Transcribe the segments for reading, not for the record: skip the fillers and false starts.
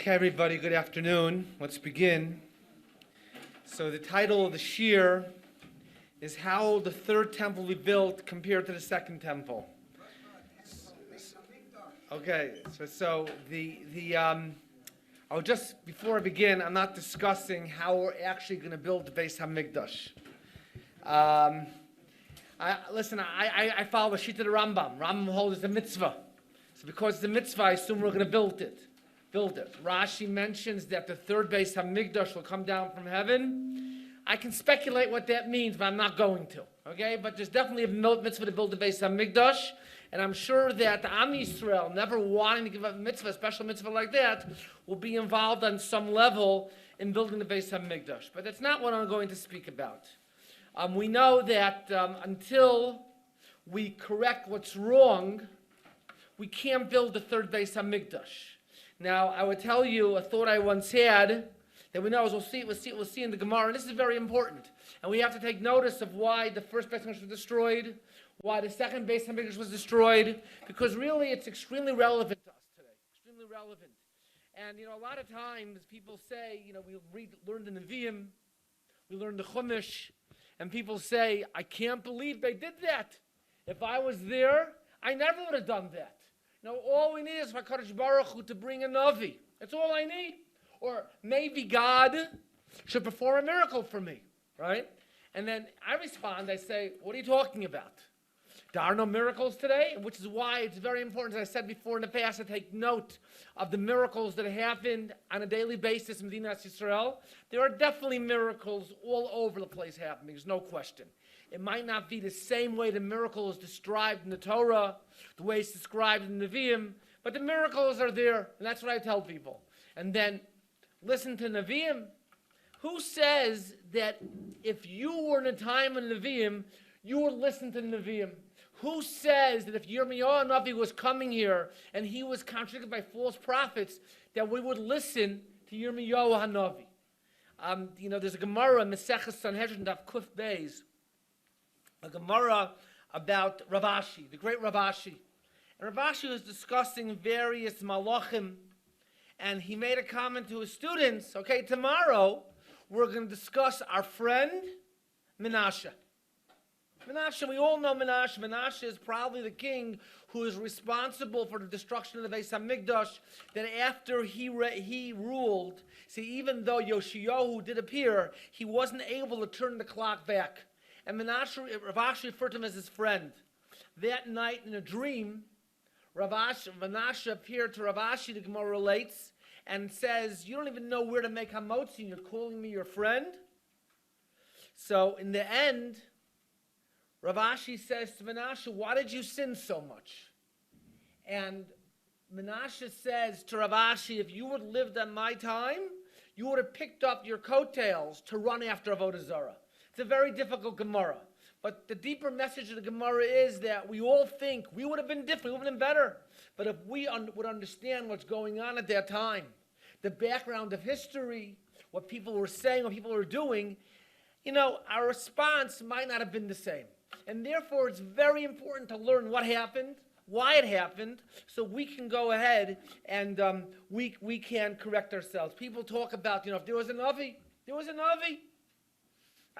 Okay, everybody, good afternoon. Let's begin. So the title of the shir is How the Third Temple We Built Compared to the Second Temple. Okay, I'll just, before I begin, I'm not discussing how we're actually going to build the Beis HaMikdash. I follow the Shita of the Rambam. Rambam holds the mitzvah. So because it's a mitzvah, I assume we're going to build it. Rashi mentions that the third Beis HaMikdash will come down from heaven. I can speculate what that means, but I'm not going to. Okay? But there's definitely a mitzvah to build the Beis HaMikdash. And I'm sure that the Am Yisrael, never wanting to give up a mitzvah, a special mitzvah like that, will be involved on some level in building the Beis HaMikdash. But that's not what I'm going to speak about. We know that until we correct what's wrong, we can't build the third Beis HaMikdash. Now, I would tell you a thought I once had that we know, as we'll see in the Gemara, and this is very important. And we have to take notice of why the first Beis HaMikdash was destroyed, why the second Beis HaMikdash was destroyed, because really it's extremely relevant to us today, extremely relevant. And, a lot of times people say, we learned the Nevi'im, we learned the Chumash, and people say, I can't believe they did that. If I was there, I never would have done that. All we need is for HaKadosh Baruch Hu to bring a Navi. That's all I need. Or maybe God should perform a miracle for me, right? And then I respond, I say, what are you talking about? There are no miracles today, which is why it's very important, as I said before in the past, to take note of the miracles that happened on a daily basis in Medina Yisrael. There are definitely miracles all over the place happening, there's no question. It might not be the same way the miracle is described in the Torah, the way it's described in the Nevi'im, but the miracles are there, and that's what I tell people. And then, listen to Nevi'im. Who says that if you were in a time of Nevi'im, you would listen to Nevi'im? Who says that if Yirmiyahu Navi was coming here and he was contradicted by false prophets, that we would listen to Yirmiyahu Hanavi? There's a Gemara, Maseches Sanhedrin, Daf Kuf Beis, a Gemara about Rav Ashi, the great Rav Ashi. And Rav Ashi was discussing various malachim, and he made a comment to his students, okay, tomorrow we're going to discuss our friend Menashe. Menashe, we all know Menashe. Menashe is probably the king who is responsible for the destruction of the Beis HaMikdash, that after he ruled, see, even though Yoshiyahu did appear, he wasn't able to turn the clock back. And Rav Ashi referred to him as his friend. That night in a dream, Menashe appeared to Rav Ashi, the Gemara relates, and says, you don't even know where to make hamotzi, and you're calling me your friend? So in the end, Rav Ashi says to Menashe, why did you sin so much? And Menashe says to Rav Ashi, if you would have lived on my time, you would have picked up your coattails to run after Avodah Zarah. It's a very difficult Gemara. But the deeper message of the Gemara is that we all think we would have been different, we would have been better. But if we would understand what's going on at that time, the background of history, what people were saying, what people were doing, our response might not have been the same. And therefore, it's very important to learn what happened, why it happened, so we can go ahead and we can correct ourselves. People talk about, if there was a Navi,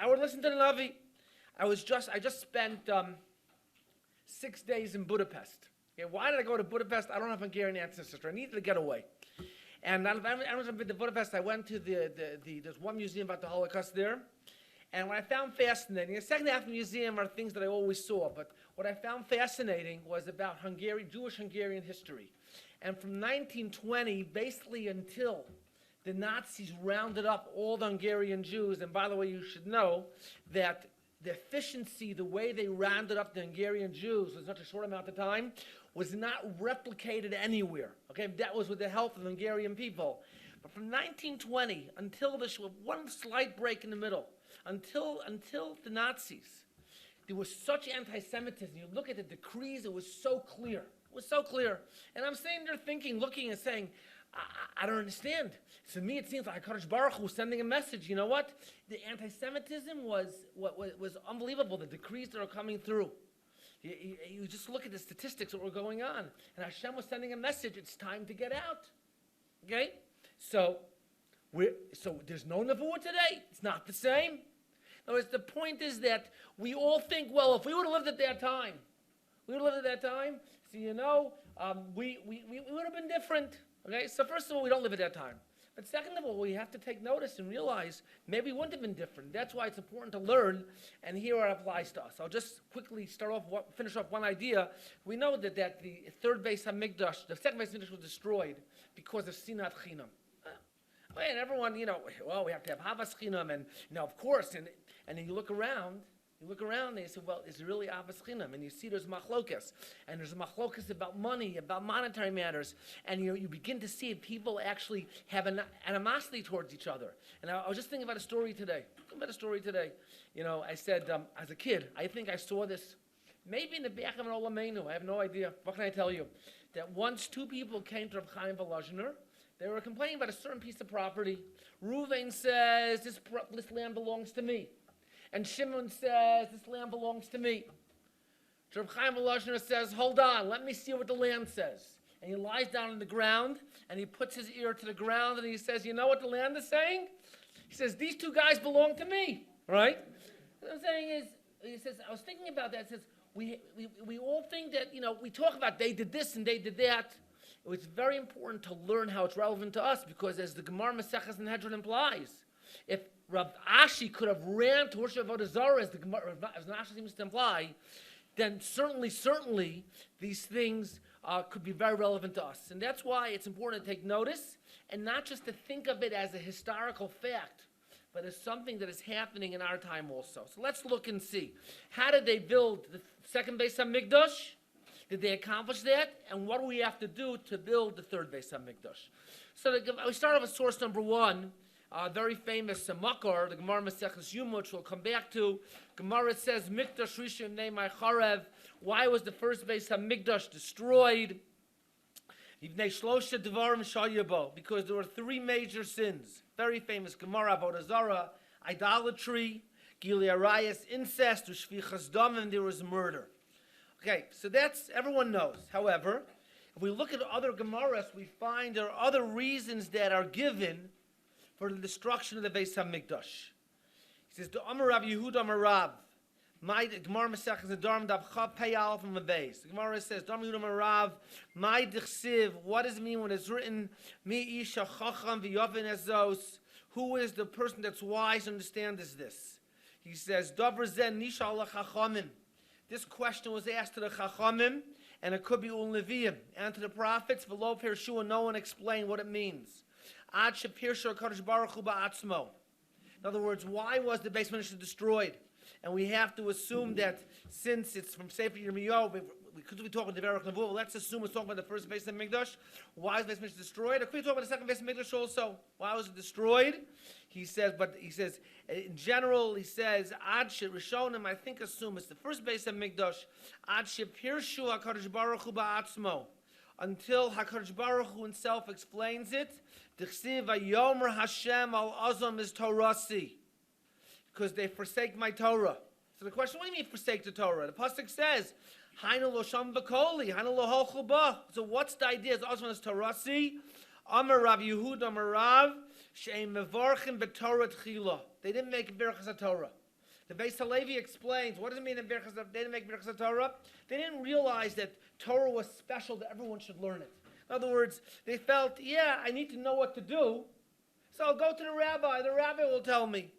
I would listen to the Navi. I just spent 6 days in Budapest. Okay, why did I go to Budapest? I don't have a Hungarian ancestor. I needed to get away. And I was in Budapest. I went to there's one museum about the Holocaust there. And what I found fascinating, the second half of the museum are things that I always saw, but what I found fascinating was about Jewish Hungarian history. And from 1920, basically until the Nazis rounded up all the Hungarian Jews, and by the way, you should know that the efficiency, the way they rounded up the Hungarian Jews in such a short amount of time, was not replicated anywhere. Okay, that was with the help of the Hungarian people. But from 1920 until this, one slight break in the middle, until the Nazis, there was such anti-Semitism. You look at the decrees, it was so clear. It was so clear. And I'm sitting there thinking, looking and saying, I don't understand. To me, it seems like HaKadosh Baruch Hu was sending a message. You know what? The anti-Semitism was unbelievable, the decrees that are coming through. You just look at the statistics that were going on. And Hashem was sending a message, it's time to get out. Okay? So there's no Nevuah today. It's not the same. In other words, the point is that we all think, well, if we would have lived at that time, so we would have been different. Okay, so first of all, we don't live at that time. But second of all, we have to take notice and realize maybe we wouldn't have been different. That's why it's important to learn, and here it applies to us. I'll just quickly finish off one idea. We know that the third Beis Hamikdash, the second Beis Hamikdash was destroyed because of Sinat Chinam. And everyone, we have to have Havas Chinam, and of course, and then you look around, and you say, well, is it really Havas Chinam? And you see there's machlokas, and there's a machlokas about money, about monetary matters, and you begin to see people actually have an animosity towards each other. And I was just thinking about a story today. I said, as a kid, I think I saw this maybe in the back of an Olameinu. I have no idea. What can I tell you? That once two people came to Reb Chaim Volozhiner. They were complaining about a certain piece of property. Reuven says, this land belongs to me. And Shimon says, this land belongs to me. Reb Chaim Volozhiner says, hold on, let me see what the land says. And he lies down on the ground, and he puts his ear to the ground, and he says, you know what the land is saying? He says, these two guys belong to me, right? What I'm saying is, he says, I was thinking about that. He says, we all think that, we talk about they did this and they did that. It's very important to learn how it's relevant to us, because as the Gemara Maseches Sanhedrin implies, if Rav Ashi could have ran to worship Avodah Zarah, as the Gemara as Ashi seems to imply, then certainly these things could be very relevant to us. And that's why it's important to take notice and not just to think of it as a historical fact, but as something that is happening in our time also. So let's look and see. How did they build the second Beis HaMikdash? Did they accomplish that? And what do we have to do to build the third Beis HaMikdash? So we start off with source number one, very famous Makar, the Gemara Maseches Yuma, which we'll come back to. Gemara says, Mikdash Rishon Ne'mai Charev. Why was the first Beis HaMikdash destroyed? Because there were three major sins. Very famous Gemara, Avodah Zarah, idolatry, Gilui Arayos, incest, Ushvichas Damim, and there was murder. Okay, so that's, everyone knows. However, if we look at other Gemaras, we find there are other reasons that are given for the destruction of the Beis HaMikdash. He says, the Amar Rav Yehuda Amar Rav, my Gemara Masech is a Darm Dav Chav Pei Aleph from the base. The Gemara says, Darm Yehuda Amar Rav, my Dichsiv, what does it mean when it's written, Mi Isha Chacham V'Yavin Ezos, who is the person that's wise to understand this? He says, Davar Zen Nisha Allah Chachamim. This question was asked to the Chachamim, and it could be Ul Nevi'im, and to the prophets, V'lo Pershua, no one explained what it means. Ad Shepirsha HaKadosh Baruch Hu Ba'atzmo. In other words, why was the Beis HaMikdash destroyed? And we have to assume that since it's from Sefer Yirmiyahu, because we talk about the Derech Nevuah, let's assume we're talking about the first Beis HaMikdash. Why is the Beis HaMikdash destroyed? Or could we talk about the second Beis HaMikdash also? Why was it destroyed? He says, in general, he says, Ad Rishonim, I think assume it's the first Beis HaMikdash, Ad Shepirshu HaKadosh Baruch Hu Ba'atzmo, until HaKadosh Baruch Hu himself explains it. D'chsiv Vayomer Hashem al Azam is Torasi, because they forsake my Torah. So the question, what do you mean forsake the Torah? The pasuk says, Hainu lo sham v'koli, hainu lo holchu ba. So what's the idea? It's also is Torasi. Amar Rav Yehuda Amar Rav, she'em mevarchim b'Torah tchila. They didn't make Berachas HaTorah. The Beis Halevi explains, what does it mean that they didn't make Berachas HaTorah? They didn't realize that Torah was special, that everyone should learn it. In other words, they felt, I need to know what to do, so I'll go to the rabbi will tell me.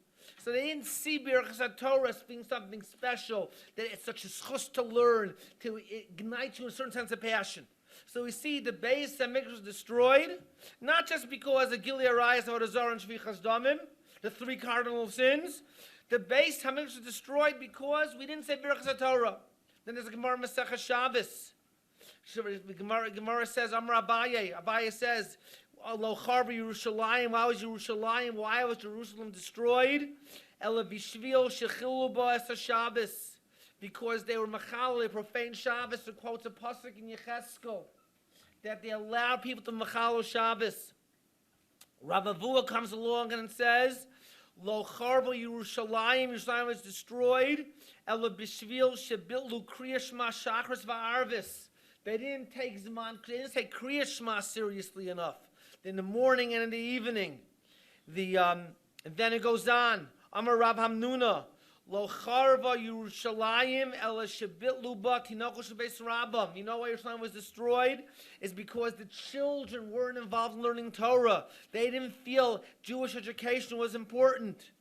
So they didn't see Berachas HaTorah as being something special, that it's such a schus to learn, to ignite you in a certain sense of passion. So we see the Beis HaMikdash was destroyed, not just because of Gilui Arayos, Avodah Zarah, and Shvichas Damim, the three cardinal sins. The Beis HaMikdash was destroyed because we didn't say Berachas HaTorah. Then there's a Gemara Masechah Shabbos. The Gemara says, Amar Abaye. Abaye says, Lo Charba Yerushalayim. Why was Yerushalayim? Why was Jerusalem destroyed? Ela Bishvil Shechilu Ba Es HaShabbos. Because they were machal, they profaned Shabbos. It quotes a pasuk in Yecheskel that they allowed people to machal Shabbos. Rav Avua comes along and says, Lo Charba Yerushalayim. Yerushalayim was destroyed. Ela Bishvil Shebitlu Kriya Shema Shachris Va'arvis. They didn't take Kriya Shema seriously enough. in the morning and in the evening. And then it goes on. Amar Rav Hamnuna, Lo charva Yerushalayim ela shebitlu ba tinocho shebeis Rabbam. You know why Yerushalayim was destroyed? Is because the children weren't involved in learning Torah. They didn't feel Jewish education was important.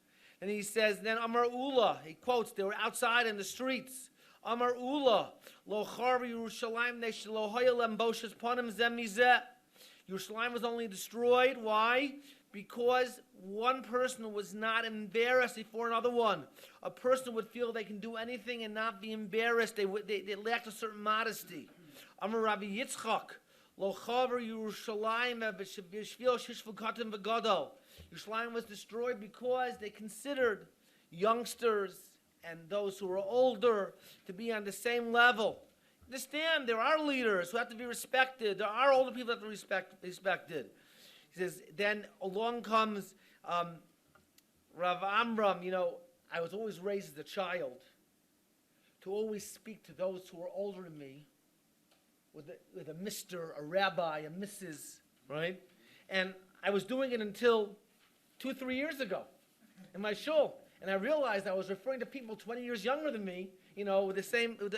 And he says, then Amar Ula, he quotes, they were outside in the streets. Amar Ula, Lo charva Yerushalayim nesh lo hoyalem boshes panim zem mizeh. Yerushalayim was only destroyed. Why? Because one person was not embarrassed before another one. A person would feel they can do anything and not be embarrassed. They lacked a certain modesty. Amar Rabbi Yitzchak, Lo chaver Yerushalayim b'shvil shishvu katim v'gadol. Yerushalayim was destroyed because they considered youngsters and those who were older to be on the same level. Understand, there are leaders who have to be respected. There are older people that have to be respected. He says, then along comes Rav Amram. You know, I was always raised as a child to always speak to those who were older than me with a Mr., a rabbi, a Mrs., right? And I was doing it until 2-3 years ago in my shul. And I realized I was referring to people 20 years younger than me, you know, with the same, with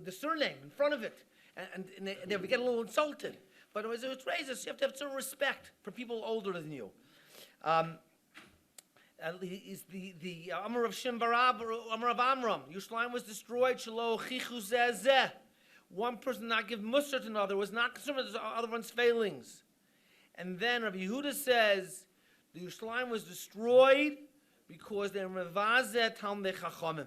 the surname in front of it. And they would get a little insulted. But as it raises, you have to have some respect for people older than you. Is the Amar of Shem Barab, Amar of Amram. Yerushalayim was destroyed. Shelo chichu zeh. One person not give musar to another, was not concerned with the other one's failings. And then Rabbi Yehuda says the Yerushalayim was destroyed because they're mevazeh talmidei chachamim.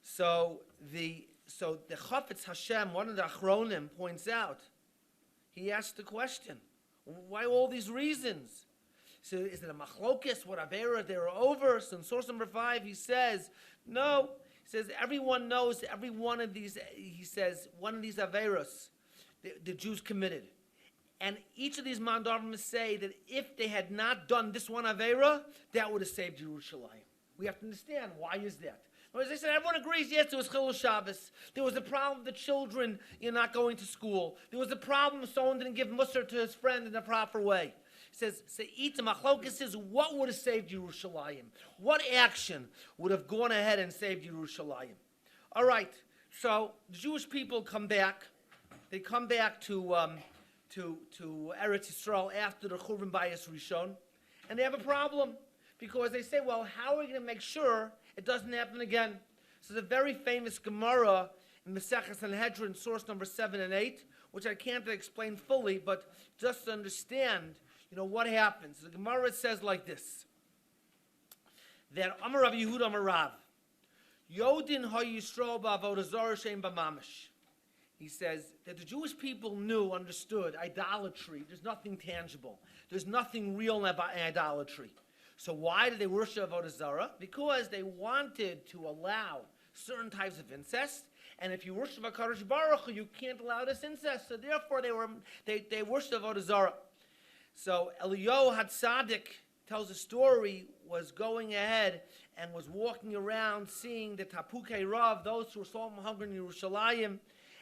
So the Chafetz Hashem, one of the Achronim, points out. He asked the question, why all these reasons? So is it a machlokes? What avera they were over? So in source number 5, he says, no. He says everyone knows every one of these. He says one of these averos the Jews committed, and each of these mandarim say that if they had not done this one avera, that would have saved Jerusalem. We have to understand why is that. As I said, everyone agrees, yes, there was Chilul Shabbos. There was a problem with the children not going to school. There was a problem someone didn't give musar to his friend in the proper way. He says, Se'ita Machlokes says, what would have saved Yerushalayim? What action would have gone ahead and saved Yerushalayim? All right, so the Jewish people come back. They come back to Eretz Yisrael after the Churban Bayis Rishon, and they have a problem because they say, well, how are we going to make sure it doesn't happen again? So the very famous Gemara in Maseches Sanhedrin, source number 7 and 8, which I can't explain fully, but just to understand, what happens. The Gemara says like this, that Amar Rav Yehuda Amar Rav, Yodin ha-Yisrael ba'avodah zarah she'en b'mamish. He says that the Jewish people understood idolatry. There's nothing tangible. There's nothing real in idolatry. So why did they worship Avodah Zarah? Because they wanted to allow certain types of incest, and if you worship HaKadosh Baruch Hu, you can't allow this incest. So therefore, they worshiped Avodah Zarah. So Eliyahu HaTzadik tells a story, was going ahead and was walking around seeing the Tapukei Rav, those who were so hungry in Yerushalayim,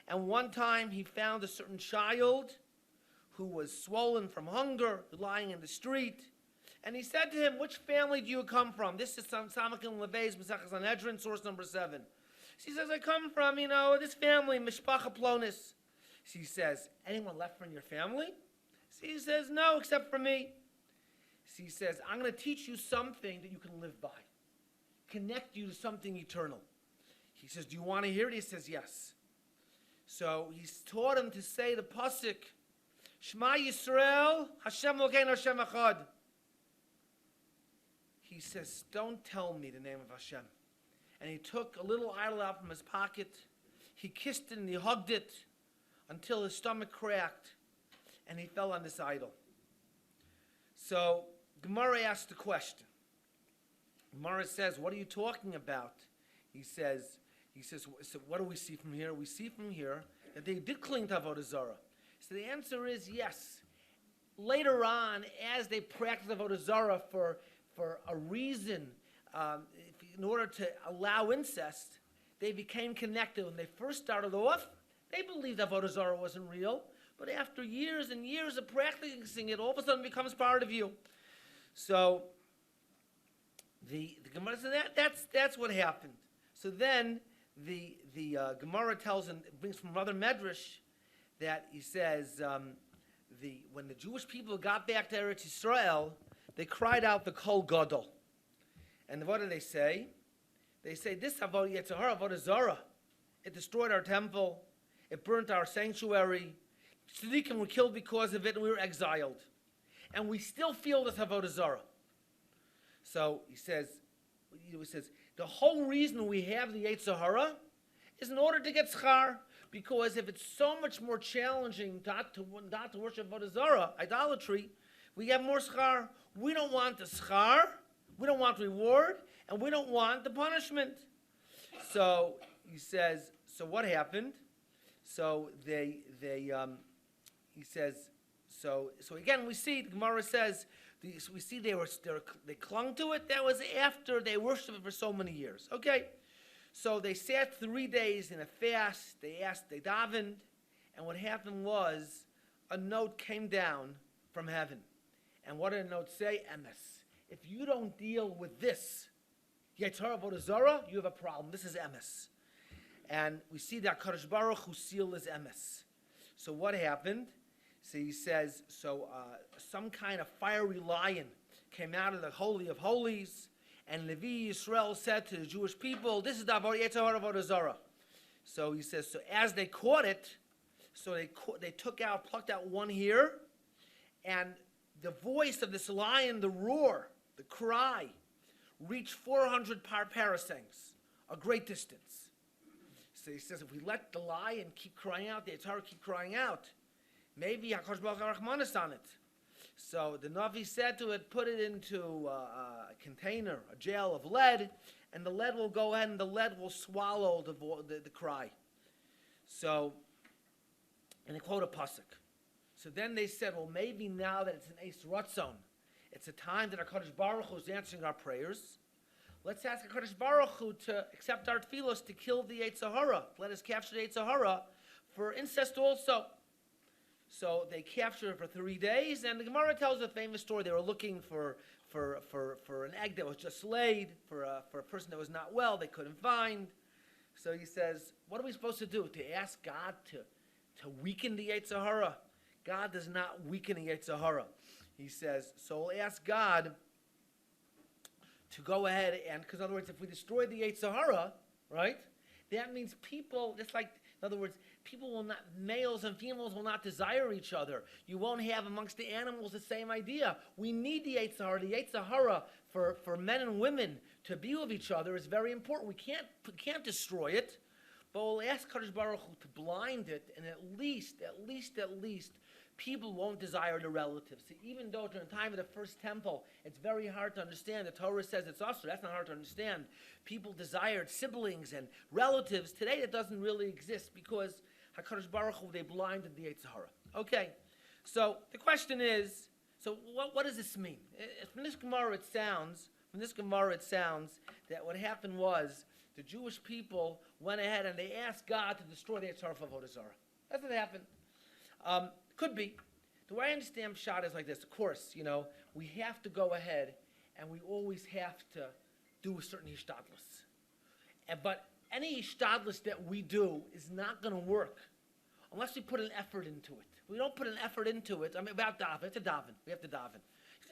and one time he found a certain child who was swollen from hunger, lying in the street. And he said to him, which family do you come from? This is Samakim Levei's Maseches Sanhedrin, source number 7. She says, I come from, this family, Mishpacha Plonis. She says, anyone left from your family? He says, no, except for me. She says, I'm going to teach you something that you can live by. Connect you to something eternal. He says, do you want to hear it? He says, yes. So he's taught him to say the pasuk, Shema Yisrael, Hashem Elokeinu Hashem Echad. He says, don't tell me the name of Hashem. And he took a little idol out from his pocket. He kissed it and he hugged it until his stomach cracked and he fell on this idol. So Gemara asked the question. Gemara says, what are you talking about? He says, so what do we see from here? We see from here that they did cling to Avodah Zarah. So the answer is yes. Later on, as they practiced Avodah Zarah for a reason, in order to allow incest, they became connected. When they first started off, they believed Avodah Zarah wasn't real. But after years and years of practicing it, all of a sudden it becomes part of you. So the Gemara says that's what happened. So then the Gemara tells and brings from another Medrash that he says when the Jewish people got back to Eretz Yisrael, they cried out the Kol Gadol. And what do they say? They say, this Avodah Yetzirah, Avodah Zarah, it destroyed our temple, it burnt our sanctuary, Tzaddikim were killed because of it, and we were exiled. And we still feel this Avodah Zarah. So he says, the whole reason we have the Yetzer Hara is in order to get schar, because if it's so much more challenging not to worship Avodah Zarah, idolatry, we have more schar. We don't want the schar, we don't want reward, and we don't want the punishment. So he says, so what happened? So he says, so again we see the Gemara says, we see they clung to it. That was after they worshipped it for so many years. Okay, so they sat 3 days in a fast. They davened, and what happened was a note came down from heaven. And what did the note say? Emes. If you don't deal with this, Yetzirah Avodah Zarah, you have a problem. This is Emes. And we see that Kadosh Baruch Hu seal is Emes. So what happened? So he says, some kind of fiery lion came out of the Holy of Holies, and Levi Yisrael said to the Jewish people, this is the Yetzirah Avodah Zarah. So he says, so as they caught it, so they plucked out one ear, and the voice of this lion, the roar, the cry, reached 400 parasangs, a great distance. So he says, if we let the lion keep crying out, the Yetzirah keep crying out, maybe HaKadosh Baruch Hu Rachmanis on it. So the Navi said to it, put it into a container, a jail of lead, and the lead will go ahead and the lead will swallow the cry. So, and they quote a pasuk. So then they said, well, maybe now that it's an Eis Ratzon, it's a time that HaKadosh Baruch Hu is answering our prayers. Let's ask HaKadosh Baruch Hu to accept our tefillos to kill the Yetzer Hara. Let us capture the Yetzer Hara for incest also. So they captured it for 3 days, and the Gemara tells a famous story. They were looking for an egg that was just laid, for a person that was not well, they couldn't find. So he says, what are we supposed to do? To ask God to weaken the Yetzer Hara? God does not weaken the Yetzer Hara. He says, so we'll ask God to go ahead and, because in other words, if we destroy the Yetzer Hara, right, that means people, just like, in other words, people will not, males and females will not desire each other. You won't have amongst the animals the same idea. We need the Yetzer Hara. The Yetzer Hara for men and women to be with each other is very important. We can't destroy it, but we'll ask Kadosh Baruch Hu to blind it, and at least, people won't desire their relatives. So even though during the time of the first temple, it's very hard to understand. The Torah says it's usher. That's not hard to understand. People desired siblings and relatives. Today it doesn't really exist because HaKadosh Baruch Hu, they blinded the Yetzer Hara. Okay, so the question is, so what does this mean? From this Gemara it sounds that what happened was the Jewish people went ahead and they asked God to destroy the Yetzer Hara of Avodah Zarah. That's what happened. Could be. The way I understand Pshat is like this. Of course, we have to go ahead and we always have to do a certain hishtadlus. But any hishtadlus that we do is not going to work unless we put an effort into it. If we don't put an effort into it, about daven, we have to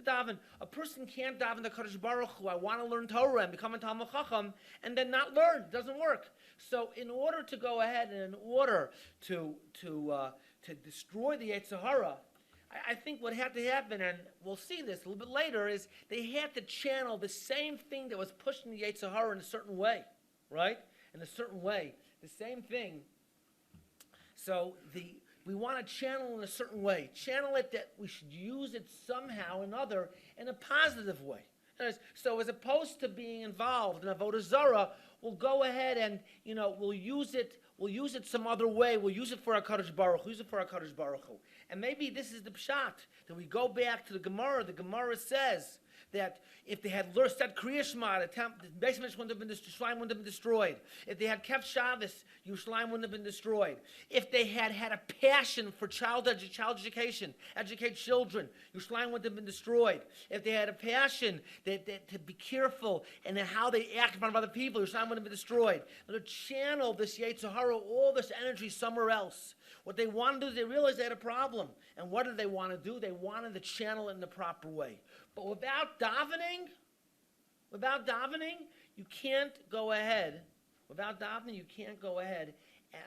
daven. A person can't daven the Kadosh Baruch Hu, I want to learn Torah and become a Talmid Chacham, and then not learn. It doesn't work. So in order to go ahead and in order to destroy the Yetzer Hara, I think what had to happen, and we'll see this a little bit later, is they had to channel the same thing that was pushing the Yetzer Hara in a certain way, right? In a certain way, the same thing. So we want to channel in a certain way. Channel it that we should use it somehow or another in a positive way. So as opposed to being involved in Avodah Zarah, we'll go ahead and, we'll use it some other way. We'll use it for our Kadosh Baruch Hu. And maybe this is the pshat, that we go back to the Gemara. The Gemara says that if they had said Kriya Shema, the Beis Hamikdash wouldn't have been destroyed, Yerushalayim wouldn't have been destroyed. If they had kept Shabbos, Yerushalayim wouldn't have been destroyed. If they had had a passion for child education, educate children, Yerushalayim wouldn't have been destroyed. If they had a passion to be careful and how they act in front of other people, Yerushalayim wouldn't have been destroyed. They would channel this Yetzer Hara, all this energy somewhere else. What they wanted to do is they realized they had a problem. And what did they want to do? They wanted to channel it in the proper way. But without davening, you can't go ahead. Without davening, you can't go ahead.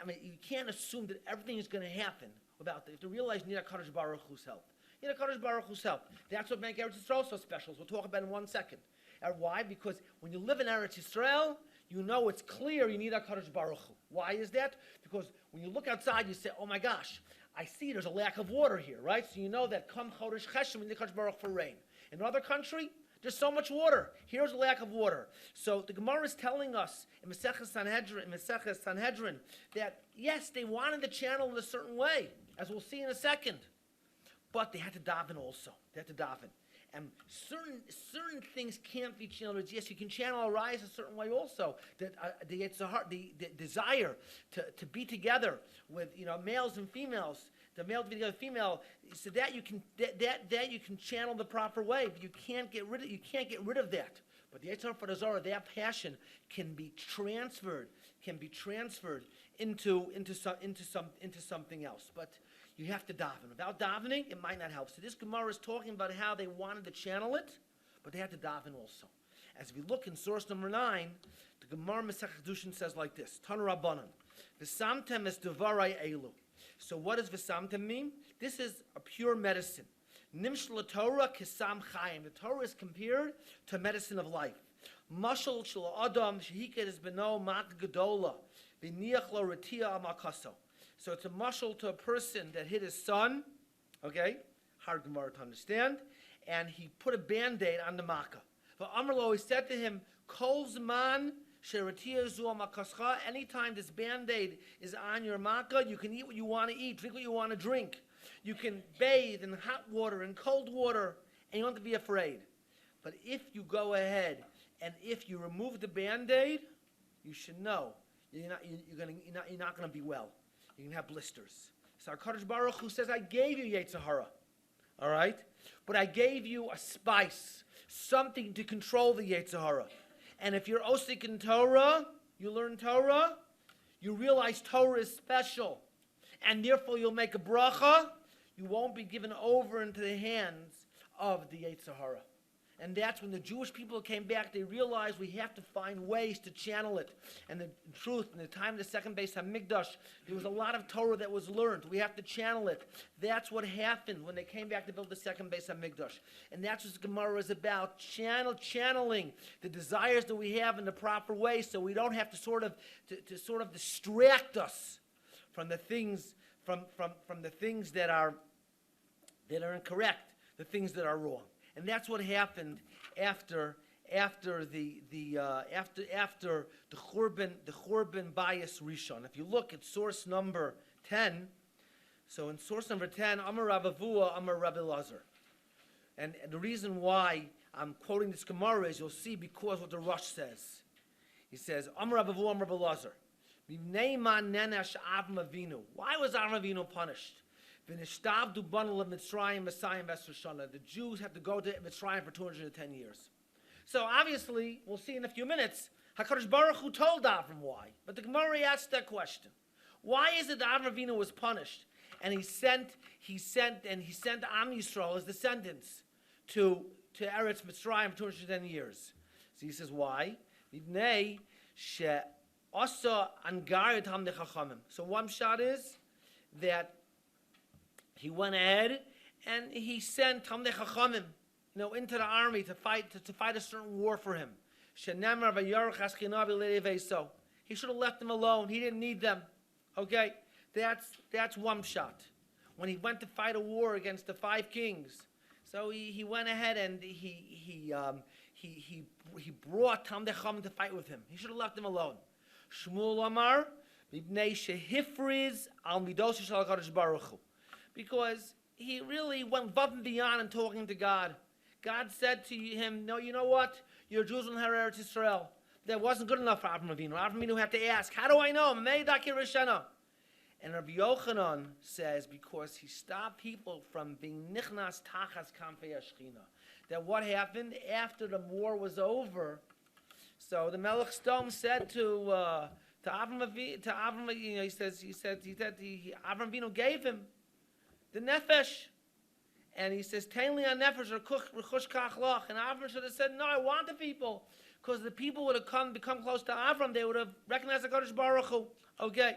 I mean, you can't assume that everything is going to happen without that. You have to realize you need HaKadosh Baruch Hu's help. You need HaKadosh Baruch Hu's help. That's what makes Eretz Yisrael so special. We'll talk about it in 1 second. And why? Because when you live in Eretz Yisrael, you know it's clear you need HaKadosh Baruch Hu. Why is that? Because when you look outside, you say, oh my gosh, I see there's a lack of water here, right? So you know that come Chodesh Chesed, we need HaKadosh Baruch Hu for rain. In another country, there's so much water. Here's a lack of water. So the Gemara is telling us in Maseches Sanhedrin that yes, they wanted the channel in a certain way, as we'll see in a second. But they had to daven also. They had to daven. And certain things can't be channeled. Yes, you can channel a rise a certain way also. That the desire to be together with males and females, the male to be together with female, so that you can channel the proper way. But you can't get rid of that. But the Yetzer Hara for the Zohar, that passion can be transferred into something else. But you have to daven. Without davening, it might not help. So this Gemara is talking about how they wanted to channel it, but they had to daven also. As we look in source number 9, the Gemara Masechet Kedushin says like this: Tanu Rabbanan, V'samtem es devarai elu. So what does V'samtem mean? This is a pure medicine. Nimshel Torah kisam chayim. The Torah is compared to medicine of life. Mashal shel adam shehiked es beno mak gedola v'niach lo retia al makaso. So it's a mashal to a person that hit his son, okay, hard Gemara to understand, and he put a Band-Aid on the makkah. But Amrlo, he said to him, Kol zman sheratia zu makascha, anytime this Band-Aid is on your makkah, you can eat what you want to eat, drink what you want to drink. You can bathe in hot water and cold water, and you don't have to be afraid. But if you go ahead and if you remove the Band-Aid, you should know you're not going to be well. You can have blisters. So HaKadosh Baruch Hu says, I gave you Yetzer Hara, all right? But I gave you a spice, something to control the Yetzer Hara. And if you're osik in Torah, you learn Torah, you realize Torah is special. And therefore you'll make a bracha, you won't be given over into the hands of the Yetzer Hara. And that's when the Jewish people came back, they realized we have to find ways to channel it. And the truth, in the time of the second Beis Hamikdash, there was a lot of Torah that was learned. We have to channel it. That's what happened when they came back to build the second Beis Hamikdash. And that's what the Gemara is about, channeling the desires that we have in the proper way, so we don't have to sort of distract us from the things from the things that are incorrect, the things that are wrong. And that's what happened after the Churban Bias Rishon. If you look at source number 10, so in source number 10, Amar Rav Avua, Amar Rabbi Lazar. And the reason why I'm quoting this Gemara is you'll see because what the Rosh says. He says, Amar Rav Avua, Amar Rabbi Lazar. Why was Avram Avinu punished? The Jews had to go to Mitzrayim for 210 years. So obviously, we'll see in a few minutes, HaKadosh Baruch Hu told Avram why. But the Gemara asked that question. Why is it that Avram Avinu was punished? And he sent Am Yisrael, his descendants, to Eretz Mitzrayim for 210 years. So he says, why? So one shot is that he went ahead and he sent Talmidei Chachamim, into the army to fight a certain war for him. He should have left them alone. He didn't need them. Okay, that's one shot. When he went to fight a war against the 5 kings, so he went ahead and he brought Talmidei Chachamim to fight with him. He should have left them alone. Shmuel Amar, Mibnei Shehifriz al Midos Shel HaKadosh Baruch Hu. Because he really went above and beyond in talking to God. God said to him, no, you know what? You're Jews in Eretz Israel. That wasn't good enough for Avram Avinu. Avram Avinu had to ask, how do I know? And Rabbi Yochanan says, because he stopped people from being nichnas tachas kamfei Shechina. That what happened after the war was over, so the Melech Sdom said to Avram Avinu, you know, he said, Avram Avinu gave him the nefesh. And he says, Tein li ha-nefesh rechush kach loch. And Avram should have said, no, I want the people. Because the people would have become close to Avram, they would have recognized the Kodesh Baruch Hu. Okay.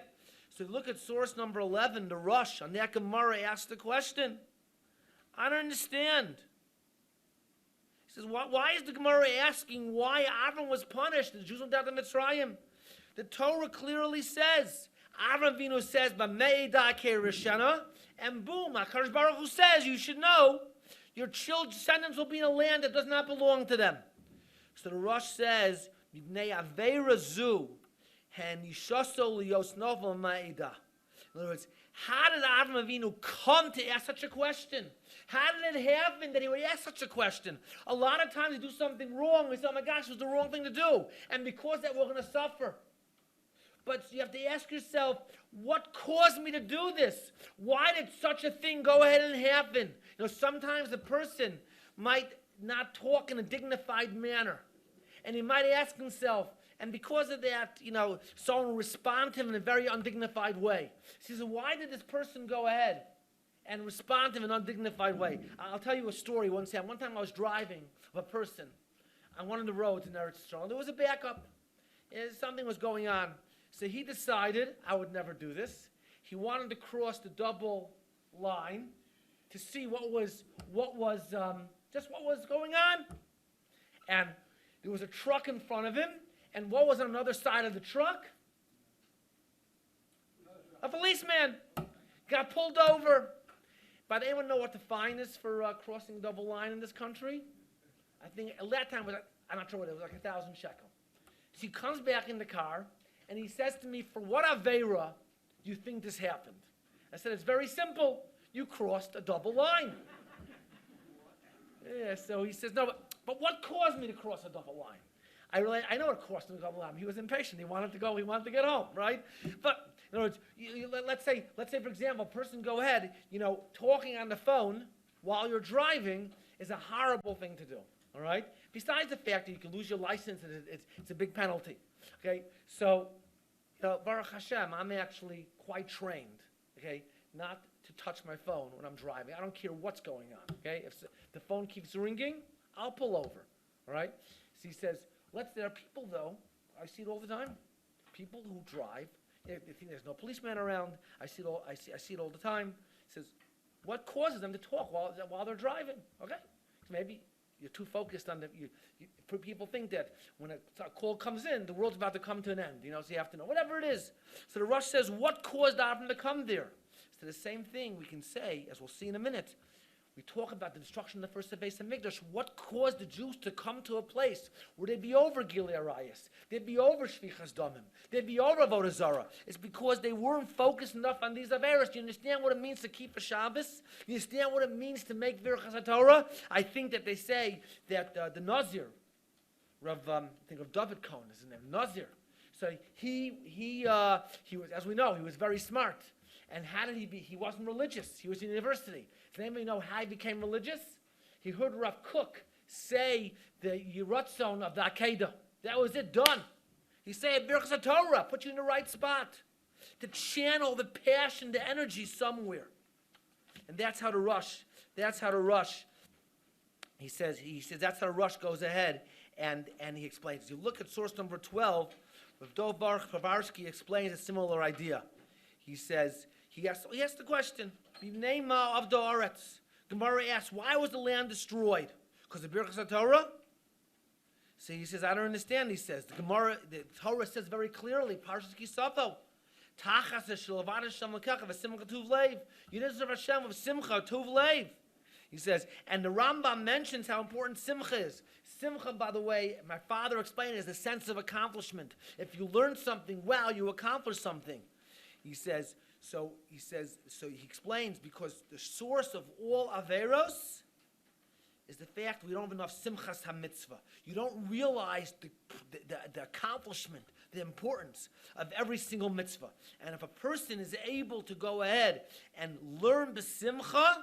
So look at source number 11, the Rush. On that Gemara asks the question. I don't understand. He says, why is the Gemara asking why Avram was punished? The Jews went down to Mitzrayim. The Torah clearly says, Avram Avinu says, B'mei da'kei rishana, and boom, HaKadosh Baruch Hu says, you should know, your descendants will be in a land that does not belong to them. So the Rush says, Mibnei Aveira Zu, and Yishaso Lios Novel Ma'ida. In other words, how did Avram Avinu come to ask such a question? How did it happen that he would ask such a question? A lot of times we do something wrong, we say, oh my gosh, it was the wrong thing to do. And because that, we're going to suffer. But you have to ask yourself, what caused me to do this? Why did such a thing go ahead and happen? You know, sometimes a person might not talk in a dignified manner. And he might ask himself, and because of that, you know, someone will respond to him in a very undignified way. He says, why did this person go ahead and respond to him in an undignified way? I'll tell you a story. One time I was driving with a person on one of the roads in Eretz Yisrael. There was a backup. Something was going on. So he decided, I would never do this. He wanted to cross the double line to see what was going on. And there was a truck in front of him, and what was on the other side of the truck? A policeman. Got pulled over. But anyone know what the fine is for crossing the double line in this country? I think at that time, I'm not sure what it was, like 1,000 shekel. So he comes back in the car, and he says to me, for what Aveira do you think this happened? I said, it's very simple. You crossed a double line. Yeah, so he says, no, but what caused me to cross a double line? I know what caused him a double line. He was impatient. He wanted to go. He wanted to get home, right? But in other words, let's say, for example, a person go ahead, you know, talking on the phone while you're driving is a horrible thing to do, all right? Besides the fact that you can lose your license and it's a big penalty, okay? So, you know, Baruch Hashem, I'm actually quite trained, okay, not to touch my phone when I'm driving. I don't care what's going on, okay? If the phone keeps ringing, I'll pull over, all right? So he says, there are people, though, I see it all the time, people who drive, they think there's no policeman around. I see it all the time. He says, what causes them to talk while they're driving, okay? Maybe you're too focused on people think that when a call comes in, the world's about to come to an end, you know, so you have to know, whatever it is. So the Rush says, what caused Avram to come there? So the same thing we can say, as we'll see in a minute. We talk about the destruction of the first Beis HaMikdash. What caused the Jews to come to a place where they'd be over Gilui Arayos, they'd be over Shvichas Damim, they'd be over Avodah Zarah? It's because they weren't focused enough on these Averos. Do you understand what it means to keep a Shabbos? Do you understand what it means to make Birchas HaTorah? I think that they say that the Nazir, I think of David Cohen is his name, Nazir. So he was, as we know, he was very smart. And how did he be? He wasn't religious. He was in university. Does anybody know how he became religious? He heard Rav Kook say the Yeratzon of the Akedah. That was it, done. He said, Birchas HaTorah, put you in the right spot. To channel the passion, the energy somewhere. And that's how the Rush, he says that's how the Rush goes ahead and he explains. You look at source number 12, Rav Dov Baruch Povarsky explains a similar idea. He says, he asked the question, B'nei of the Aretz. Gemara asks, why was the land destroyed? Because of Birchas HaTorah? So he says, I don't understand, he says. The Torah says very clearly, Parshas Kisafo, Tachas Shilavad Hashem L'Kacha V'Simcha Tuv Leiv. You didn't serve Hashem with Simcha Tuv Leiv. He says, and the Rambam mentions how important Simcha is. Simcha, by the way, my father explained it, is the sense of accomplishment. If you learn something well, you accomplish something. He explains, because the source of all Averos is the fact we don't have enough simchas ha-mitzvah. You don't realize the accomplishment, the importance of every single mitzvah. And if a person is able to go ahead and learn b'simcha,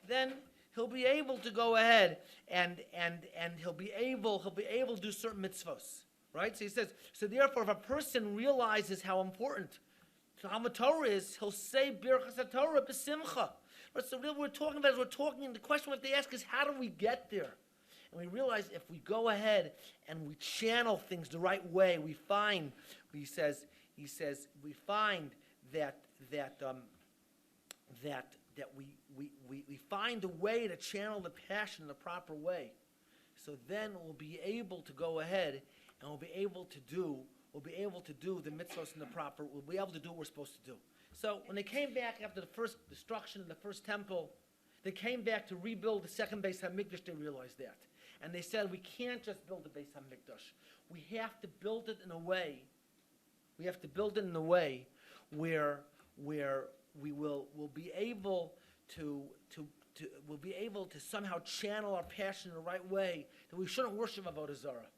then he'll be able to go ahead and he'll be able to do certain mitzvahs. Right? So he says, so therefore, if a person realizes how important Talmud Torah is, he'll say Birchas HaTorah b'simcha. But so what we're talking about is the question we have to ask is, how do we get there? And we realize if we go ahead and we channel things the right way, we find, he says, we find that we find a way to channel the passion in the proper way. So then we'll be able to go ahead and we'll be able to do the mitzvahs in the proper, we'll be able to do what we're supposed to do. So when they came back after the first destruction of the first temple, they came back to rebuild the second Beis HaMikdash. They realized that. And they said, we can't just build the Beis HaMikdash. We have to build it in a way, where we'll be able to somehow channel our passion in the right way, that we shouldn't worship Avodah Zarah.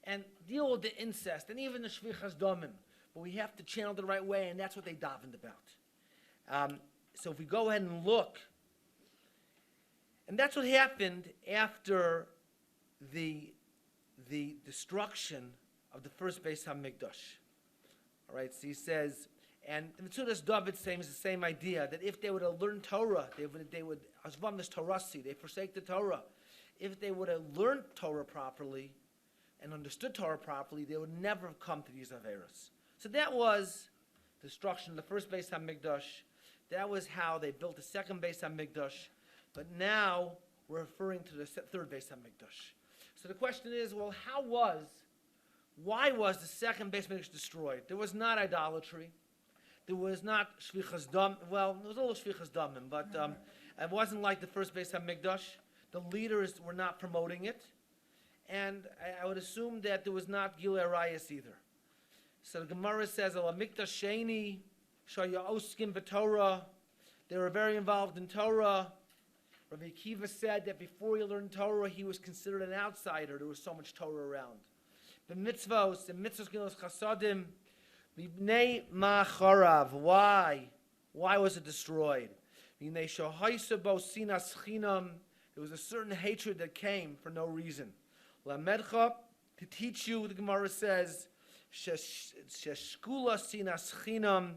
And deal with the incest, and even the Shvichas Damim. But we have to channel it the right way, and that's what they davened about. So if we go ahead and look, and that's what happened after the destruction of the first Beis HaMikdash. All right, so he says, and the Metzudas David saying is the same idea, that if they would have learned Torah, they would Azvam is Torasi, they forsake the Torah. If they would have learned Torah properly and understood Torah properly, they would never have come to these Averos. So that was the destruction of the first Beis HaMikdash. That was how they built the second Beis HaMikdash. But now we're referring to the third Beis HaMikdash. So the question is, well, why was the second Beis HaMikdash destroyed? There was not idolatry. There was not Shvichas Dam. Well, there was a little Shvichas Damim, but it wasn't like the first Beis HaMikdash. The leaders were not promoting it. And I would assume that there was not Gilui Arayos either. So the Gemara says, Al HaMikdash Sheni, Shaya Oskim B'Torah. They were very involved in Torah. Rabbi Akiva said that before he learned Torah, he was considered an outsider. There was so much Torah around. The mitzvos Gilos Chasadim, Mibnei Ma'acharav. Why? Why was it destroyed? There was a certain hatred that came for no reason. Lamedcha, to teach you, the Gemara says, Sheshkula sinas chinam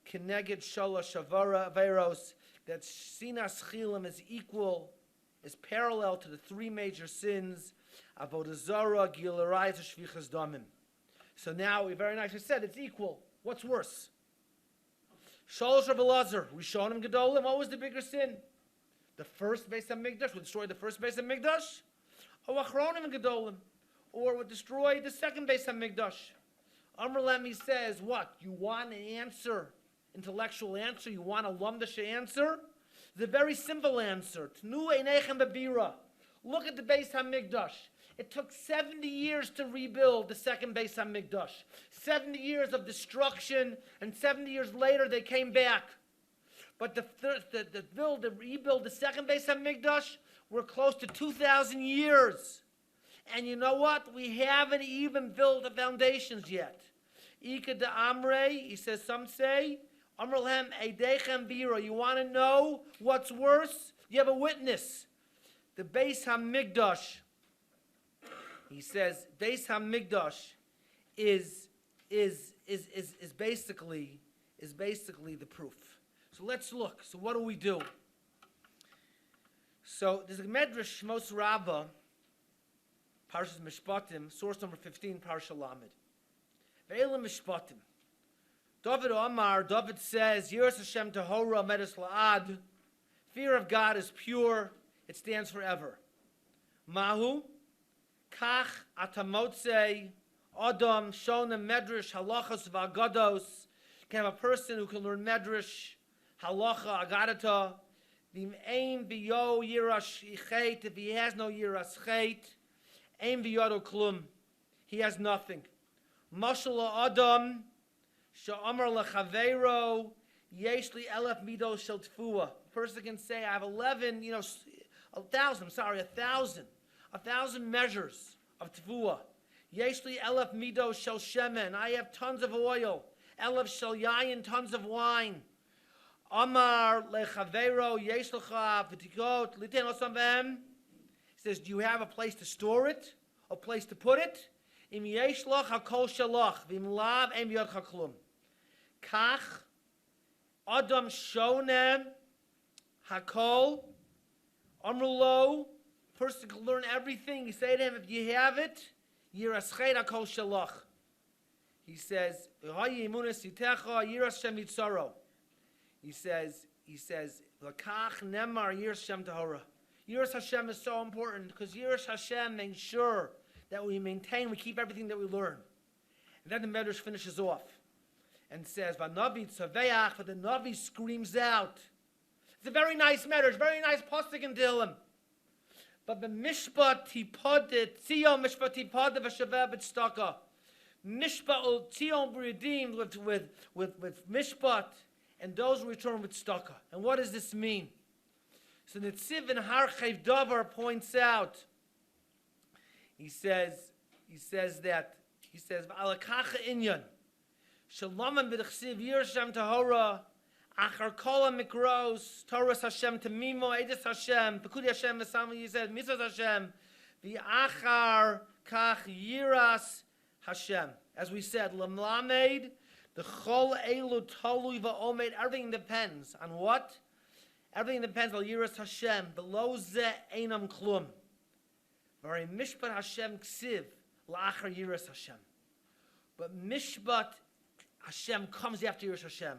keneged shalosh averos, that sinas chilam is equal, is parallel to the three major sins, Avodah Zarah, Gilui Arayos, Shvichas Damim. So now we very nicely said it's equal. What's worse? Shalosh Rav Elazar, Rishonim Gedolim, what was the bigger sin? The first Beis HaMikdash would destroy the first Beis HaMikdash, or Achronim Gedolim, or would destroy the second Beis HaMikdash. Amar Lemi says, what? You want an answer, intellectual answer? You want a lumdish answer? The very simple answer. Tnu einechem bebira. Look at the Beis HaMikdash. It took 70 years to rebuild the second Beis HaMikdash. 70 years of destruction, and 70 years later they came back. But to rebuild the second Beis HaMikdash, we're close to 2,000 years. And you know what? We haven't even built the foundations yet. Ika de Amre, he says, some say, Amrulhem Eidechem Bira. You want to know what's worse? You have a witness. The Beis HaMikdash, he says, Beis HaMikdash is basically the proof. So let's look. So what do? So there's a Medrash Shmos Rabbah, Parshas Mishpatim, source number 15, Parsha Lamed. Ve'elim Mishpatim. David says, Yiras Hashem Tahora Medes La'ad. Fear of God is pure, it stands forever. Mahu, Kach Atamotze, Adam, Shonim, Medrash, Halachos, V'agados. You can have a person who can learn Medrash, Halacha, Agadata. V'im biyo Yiras Chet, if he has no Yiras Chet, Ein biyodo klum, he has nothing. Mashal Adam, Sha'amar Lechaveiro, Yesh li elef midos shel tfua. A person can say, I have 11 1,000 measures of tevuah. Yeshli elef midos shel shemen. I have tons of oil. Elef shel yayin, tons of wine. Amar lechavero yesh lecha v'tikot liten osam behem. He says, do you have a place to store it? A place to put it? Im yesh lach hakol shalach v'im lav em yod chaklum. Kach adam shonem hakol amrulo. Person can learn everything. You say to him, if you have it, yirasched hakol shalach. He says, Hayi emunas yitecha yiras shem yitzaro. He says, L'kach nemar yiras Hashem tahora. Yiras Hashem is so important because yiras Hashem makes sure that we maintain, we keep everything that we learn. And then the Medrash finishes off and says, V'navi tzaveach, but the Navi screams out. It's a very nice Medrash, very nice pasuk in Tehillim. But the mishpat tipodet, tzion mishpat tipodet v'shaveh b'tzedakah. Mishpat ul tzion redeemed with mishpat. And those return with tzedakah. And what does this mean? So Netziv in Har Chayv Davar points out. He says V'alakacha inyan Shalomim b'dechsiv Yirashem tahora Achar kola mikros Torah Hashem tamimo Edis Hashem Pekudi Hashem Mesam Yisrael Mitzvot Hashem V'achar kach Yiras Hashem. As we said, Lamlamed. The chol elu tolui va'omed. Everything depends on what? Everything depends on Yiras Hashem. Below ze einam klum. V'arei mishpat Hashem ksiv la'achar Yiras Hashem. But mishpat Hashem comes after Yiras Hashem.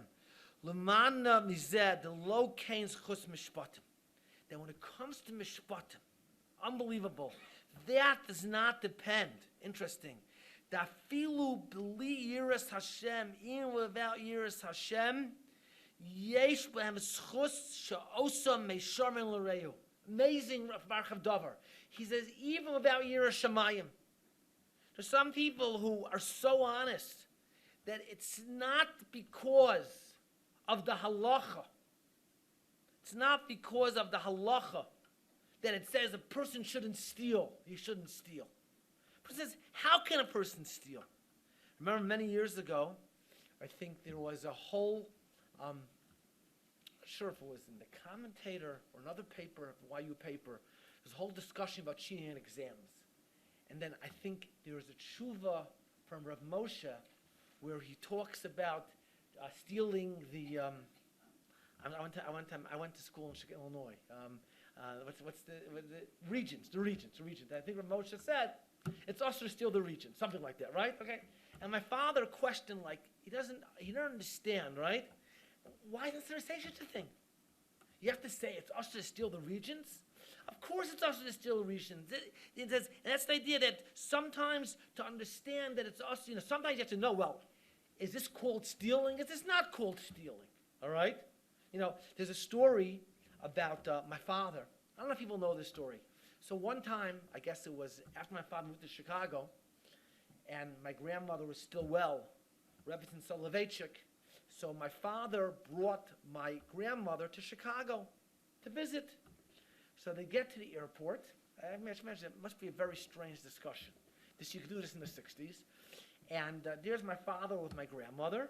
L'mana mizeh the lo kain's chus mishpatim. That when it comes to mishpatim, unbelievable. That does not depend. Interesting. That filu b'li yiras Hashem, even without yiras Hashem, yesh b'hem schus she'osa meisharmin l'reu. Amazing Marchav Davar. He says, even without yiras Shemayim. There's some people who are so honest that it's not because of the halacha. It's not because of the halacha that it says a person shouldn't steal. He shouldn't steal. Says, how can a person steal? Remember many years ago, I think there was a whole, I'm not sure if it was in the Commentator or another paper, YU paper, there's a whole discussion about cheating in exams. And then I think there was a tshuva from Rav Moshe where he talks about stealing the, I went to school in Chicago, Illinois. What's the Regents. I think Rav Moshe said, it's us to steal the region, something like that, right? Okay. And my father questioned, like, he doesn't understand, right? Why does there say such a thing? You have to say it's us to steal the regions? Of course it's us to steal the regions. And that's the idea that sometimes to understand that it's us, sometimes you have to know, well, is this called stealing? Is this not called stealing? All right? There's a story about my father. I don't know if people know this story. So one time, I guess it was after my father moved to Chicago, and my grandmother was still well, Rebbetzin Soloveitchik. So my father brought my grandmother to Chicago to visit. So they get to the airport. I imagine it must be a very strange discussion. You could do this in the 60s. And there's my father with my grandmother.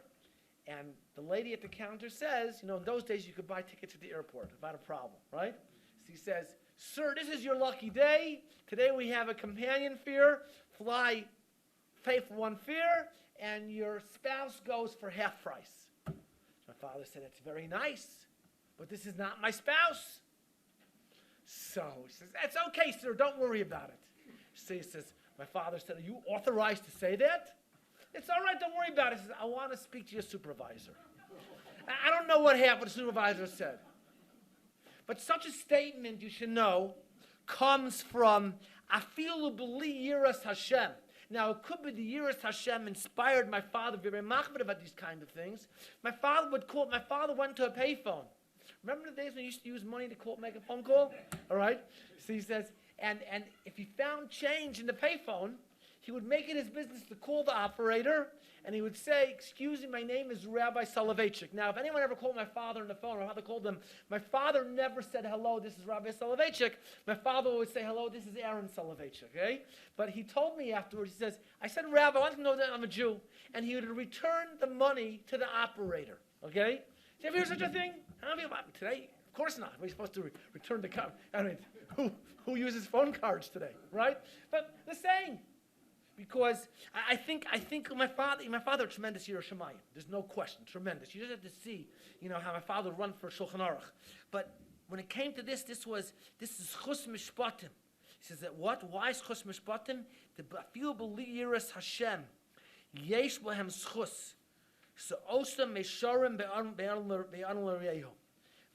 And the lady at the counter says, in those days you could buy tickets at the airport without a problem, right? So he says, sir, this is your lucky day. Today we have a companion fare. Pay for one fare, and your spouse goes for half price. My father said, it's very nice, but this is not my spouse. So he says, that's okay, sir, don't worry about it. So he says, my father said, are you authorized to say that? It's all right, don't worry about it. He says, I want to speak to your supervisor. I don't know what half of the supervisor said. But such a statement, you should know, comes from afilu b'li yiras Hashem. Now, it could be the Yiras Hashem inspired my father to be very machmir about these kind of things. My father went to a payphone. Remember the days when you used to use money to make a phone call? All right? So he says, and if he found change in the payphone, he would make it his business to call the operator, and he would say, "Excuse me, my name is Rabbi Soloveitchik." Now, if anyone ever called my father on the phone, or how they called him, my father never said, "Hello, this is Rabbi Soloveitchik." My father would say, "Hello, this is Aaron Soloveitchik." Okay? But he told me afterwards, he says, "I said, Rabbi, I want to know that I'm a Jew." And he would return the money to the operator. Okay? Did you ever hear such a thing? How many about today? Of course not. We're supposed to return the card. I mean, who uses phone cards today, right? But the saying, because I think my father, tremendous Yireh Shamayim. There's no question, tremendous. You just have to see, how my father run for Shulchan Aruch. But when it came to this is Chus Mishpatim. He says that what? Why is Chus Mishpatim? The Afilu B'li Yiras Hashem, Yesh Bohem Schus. So Osa Mesharim Be'an L'Reyehu.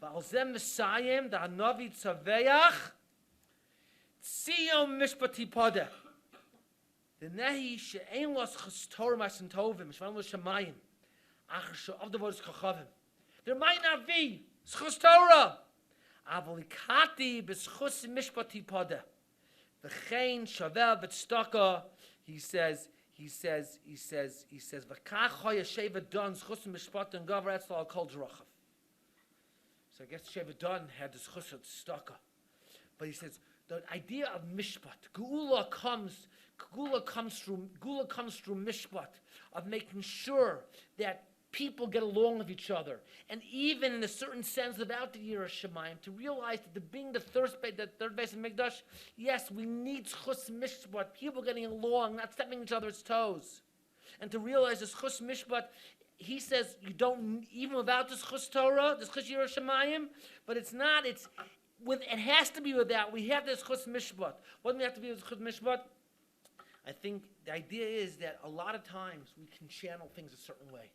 V'alzem Mesayim Da Hanavi Tzaveach Tziyom Mishpati Podeh. The Nehi She'ein Los Chus Torah Masin Tovim Shvan Los Shamayim Acher She'ov Devoris Chachavim. There might not be Chus Torah. Avolikati B'Chus Mishpati Podeh. V'chein Shavel V'Tztaka. He says, V'kach Sheva Don Schus Mishpat and Gavar Etzal Al Kol D'Rachav. So I guess Sheva Don had this Schus of Tztaka. But he says, the idea of Mishpat, Geula comes through Mishpat, of making sure that people get along with each other. And even in a certain sense, without the Yireh Shamayim, to realize that being the third base of Mikdash, yes, we need Chus Mishpat, people getting along, not stepping each other's toes. And to realize this Chus Mishpat, he says you don't, even without this Chus Torah, this Chus Yireh Shamayim, but it has to be with that. We have this Chus Mishpat. What do we have to be with Chus Mishpat? I think the idea is that a lot of times we can channel things a certain way.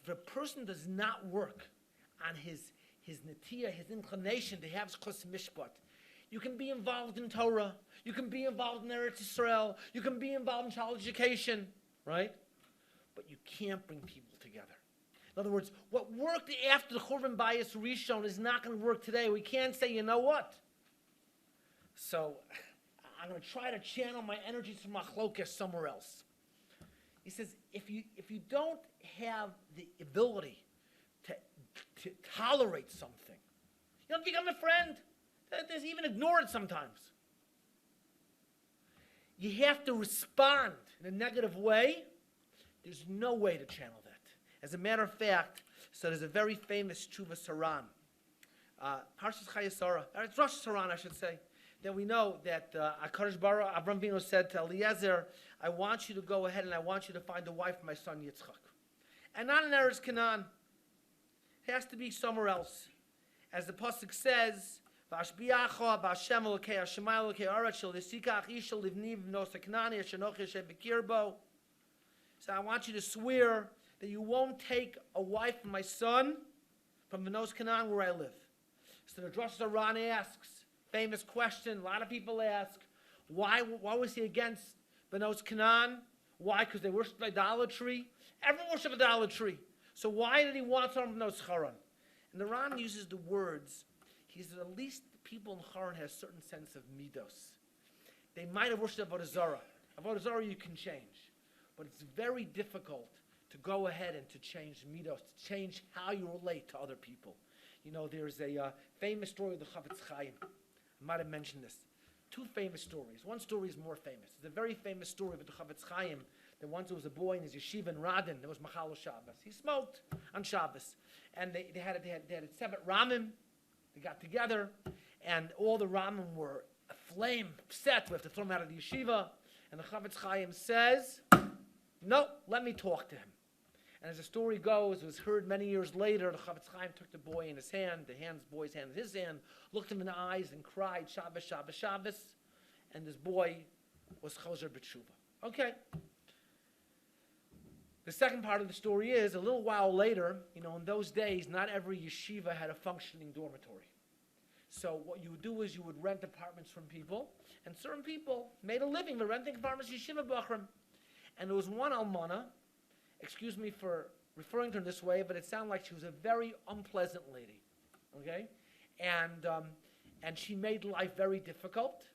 If a person does not work on his netiyah, his inclination to have Chus Mishpat, you can be involved in Torah, you can be involved in Eretz Yisrael, you can be involved in child education, right? But you can't bring people together. In other words, what worked after the Churban Bayis Rishon is not going to work today. We can't say, you know what? So I'm going to try to channel my energies from Machlokas somewhere else. He says, if you don't have the ability to tolerate something, you don't become a friend. There's even ignore it sometimes. You have to respond in a negative way. There's no way to channel that. As a matter of fact, so there's a very famous Tshuva Saran, Parshas Chayei Sarah, it's Rosh Saran, I should say, that we know that HaKadosh Baruch Hu, Avram Avinu said to Eliezer, I want you to go ahead and I want you to find a wife for my son Yitzchak. And not in Eretz Canaan. It has to be somewhere else. As the Pasuk says, V'ashbiacha b'Hashem Elokei Hashemayim Elokei Haaretz shel yisikach isha livni v'nos haKna'ani asher Anochi Hashem b'kirbo. So I want you to swear that you won't take a wife from my son from V'nos Canaan where I live. So the Rosh Saran asks, famous question, a lot of people ask, why was he against V'nos Canaan? Why? Because they worshiped idolatry? Everyone worshiped idolatry. So why did he want someone from V'nos Haran? And the Ran uses the words, he says at least the people in Haran have a certain sense of midos. They might have worshipped Avodah Zarah. Avodah Zarah you can change. But it's very difficult to go ahead and to change midos, to change how you relate to other people. You know, there's a famous story of the Chafetz Chaim. I might have mentioned this. Two famous stories. One story is more famous. It's a very famous story of the Chafetz Chaim. That once there was a boy in his yeshiva in Radin. There was Machal Shabbos. He smoked on Shabbos, and they had 7 Ramim. They got together, and all the Ramim were aflame, upset. We have to throw him out of the yeshiva. And the Chafetz Chaim says, "No, let me talk to him." And as the story goes, it was heard many years later. The Chafetz Chaim took the boy in his hand, boy's hand in his hand, looked him in the eyes, and cried, "Shabbos, Shabbos, Shabbos." And this boy was Chozer B'tshuva. Okay. The second part of the story is, a little while later, in those days, not every yeshiva had a functioning dormitory. So what you would do is you would rent apartments from people, and certain people made a living by renting apartments yeshiva bachrim. And there was one almana, excuse me for referring to her this way, but it sounded like she was a very unpleasant lady, okay? And she made life very difficult.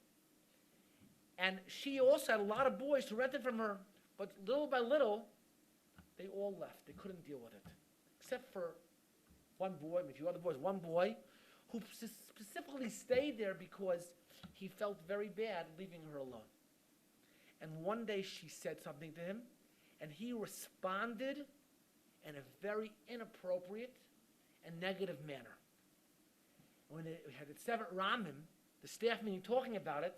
And she also had a lot of boys who rented from her, but little by little, they all left. They couldn't deal with it. Except for one boy, a few other boys, one boy who specifically stayed there because he felt very bad leaving her alone. And one day she said something to him, and he responded in a very inappropriate and negative manner. When we had the Sevet Ramim, the staff meeting talking about it,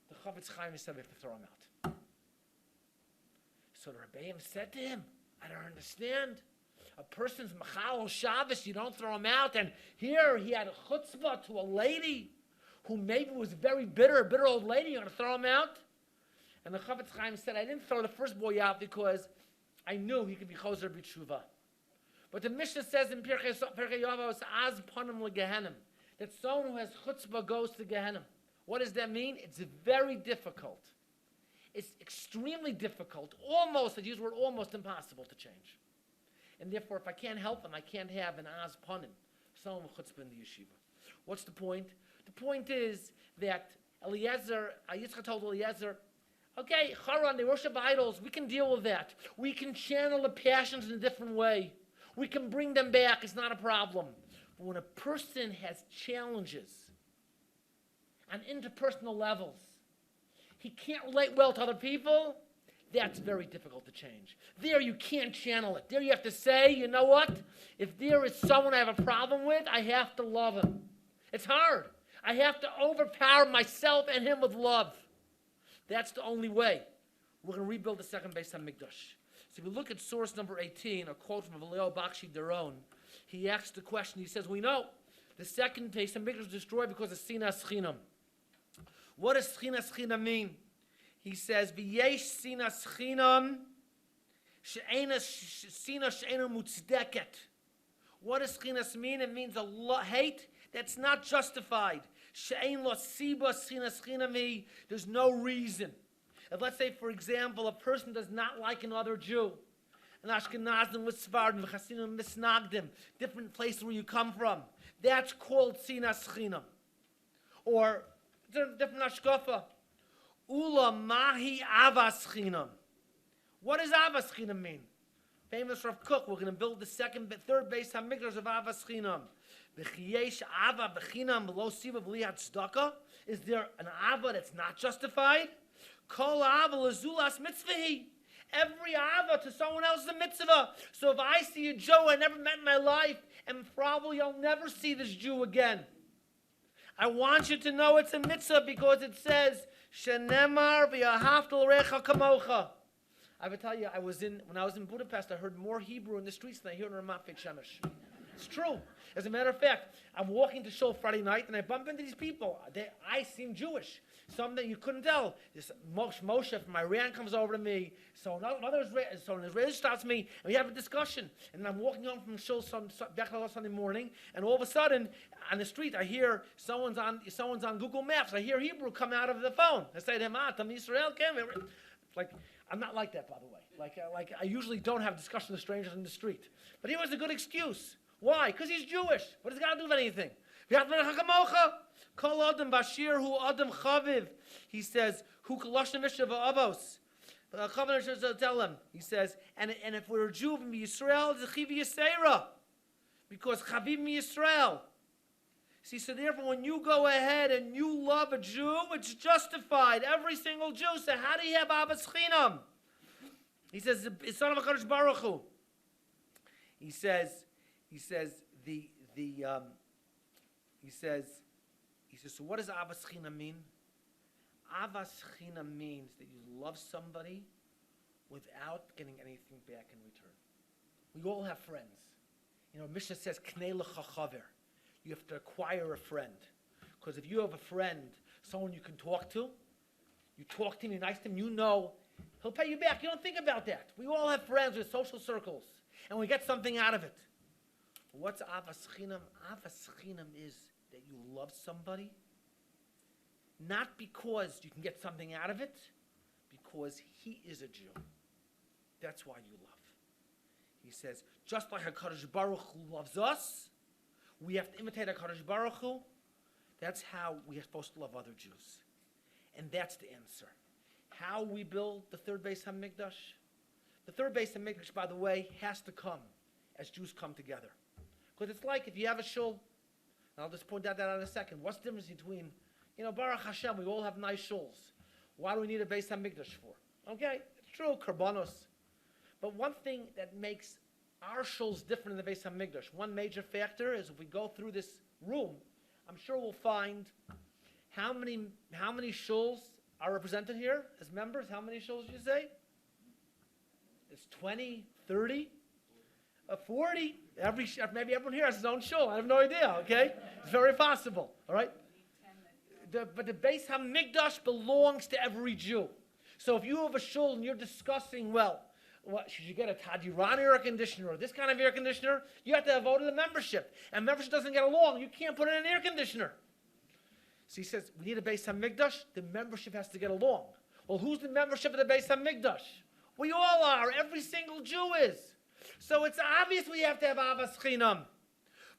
the Chofetz Chaim said we have to throw him out. So the Rebbeim said to him, I don't understand. A person's Machal Shabbos, you don't throw him out. And here he had a chutzpah to a lady who maybe was very bitter, a bitter old lady, you're going to throw him out? And the Chofetz Chaim said, I didn't throw the first boy out because I knew he could be Choser B'tshuva. But the Mishnah says in Pirkei Yavos, Az Panim LeGehenim, that someone who has chutzpah goes to Gehenim. What does that mean? It's very difficult. It's extremely difficult, almost, I use the word almost impossible to change. And therefore, if I can't help him, I can't have an Az Panim, someone with chutzpah in the yeshiva. What's the point? The point is that Eliezer, Yitzchak told Eliezer, okay, Haran, they worship idols. We can deal with that. We can channel the passions in a different way. We can bring them back. It's not a problem. But when a person has challenges on interpersonal levels, he can't relate well to other people, that's very difficult to change. There you can't channel it. There you have to say, you know what? If there is someone I have a problem with, I have to love him. It's hard. I have to overpower myself and him with love. That's the only way. We're going to rebuild the second Beis HaMikdash. So if you look at source number 18, a quote from Avaleo Bakshi Daron, he asks the question, he says, we know the second Beis HaMikdash was destroyed because of Sinas Chinam. What does Sinas Chinam mean? He says, V'yesh Sinas Chinam she'ena mutzdeket. What does Sinas mean? It means a hate that's not justified. She'ein lo siba sinas chinami. There's no reason. If let's say, for example, a person does not like another Jew, an Ashkenazim with Sephardim, Chasidim misnagdim, different places where you come from, that's called sinas chinam. Or different ashkafa. Ula mahi avas chinam. What does avas chinam mean? Famous Rav Kook, we're going to build the third Beis HaMikdash of avas chinam. Is there an ava that's not justified? Kol ava lezulas mitzvahi. Every ava to someone else is a mitzvah. So if I see a Jew I never met in my life, and probably I'll never see this Jew again, I want you to know it's a mitzvah because it says, Shenemar v'yahavta l'recha kamocha. I will tell you, when I was in Budapest, I heard more Hebrew in the streets than I hear in Ramat Beit Shemesh. It's true. As a matter of fact, I'm walking to shul Friday night, and I bump into these people. I seem Jewish. Some that you couldn't tell. This Moshe from Iran comes over to me. So an Israeli stops me, and we have a discussion. And I'm walking home from shul Sunday morning, and all of a sudden, on the street, I hear someone's on Google Maps. I hear Hebrew come out of the phone. I say to him, Tam Yisrael came. Like, I'm not like that, by the way. Like I usually don't have discussions with strangers in the street. But here was a good excuse. Why? Because he's Jewish. What does it got to do with anything? Kol adam bashir hu adam chaviv. He says, hu kalashna mishav avos. Chaviv should tell him. He says, and if we're a Jew from Yisrael, it's a chiv yisera. Because chaviv mi Yisrael. See, so therefore, when you go ahead and you love a Jew, it's justified. Every single Jew. So how do you have avos chinam? He says, the son of HaKadosh Baruch Hu. He says, so what does avos chinam mean? Avos chinam means that you love somebody without getting anything back in return. We all have friends. You know, Mishnah says, Knei lecha chaver. You have to acquire a friend. Because if you have a friend, someone you can talk to, you talk to him, you're nice to him, you know, he'll pay you back. You don't think about that. We all have friends with social circles, and we get something out of it. What's avos chinam? Avos chinam is that you love somebody, not because you can get something out of it, because he is a Jew. That's why you love. He says, just like HaKadosh Baruch Hu loves us, we have to imitate HaKadosh Baruch Hu. That's how we are supposed to love other Jews. And that's the answer. How we build the third Beis HaMikdash? The third Beis HaMikdash, by the way, has to come as Jews come together. Because it's like if you have a shul, and I'll just point out that in a second. What's the difference between, Baruch Hashem, we all have nice shuls. Why do we need a Beis HaMikdash for? Okay, it's true, Karbanos. But one thing that makes our shuls different in the Beis HaMikdash, one major factor is if we go through this room, I'm sure we'll find how many shuls are represented here as members. How many shuls did you say? It's 20, 30, 40. Maybe everyone here has his own shul. I have no idea, okay? It's very possible, all right? But the Beis HaMikdash belongs to every Jew. So if you have a shul and you're discussing, should you get a Tadiran air conditioner or this kind of air conditioner? You have to have voted the membership. And membership doesn't get along. You can't put in an air conditioner. So he says, we need a Beis HaMikdash. The membership has to get along. Well, who's the membership of the Beis HaMikdash? We all are. Every single Jew is. So it's obvious we have to have Avas Chinam.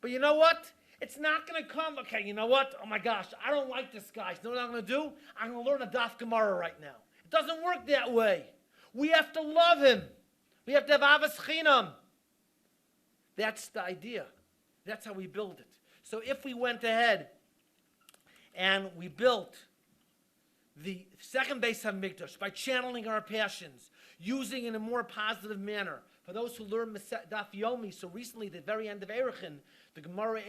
But you know what? It's not going to come. Okay, you know what? Oh my gosh, I don't like this guy. So you know what I'm going to do? I'm going to learn a Daf Gemara right now. It doesn't work that way. We have to love him. We have to have Avas Chinam. That's the idea. That's how we build it. So if we went ahead and we built the second Beis HaMikdash by channeling our passions, using in a more positive manner. For those who learn Daf Yomi, so recently, at the very end of Erechin, the Gemara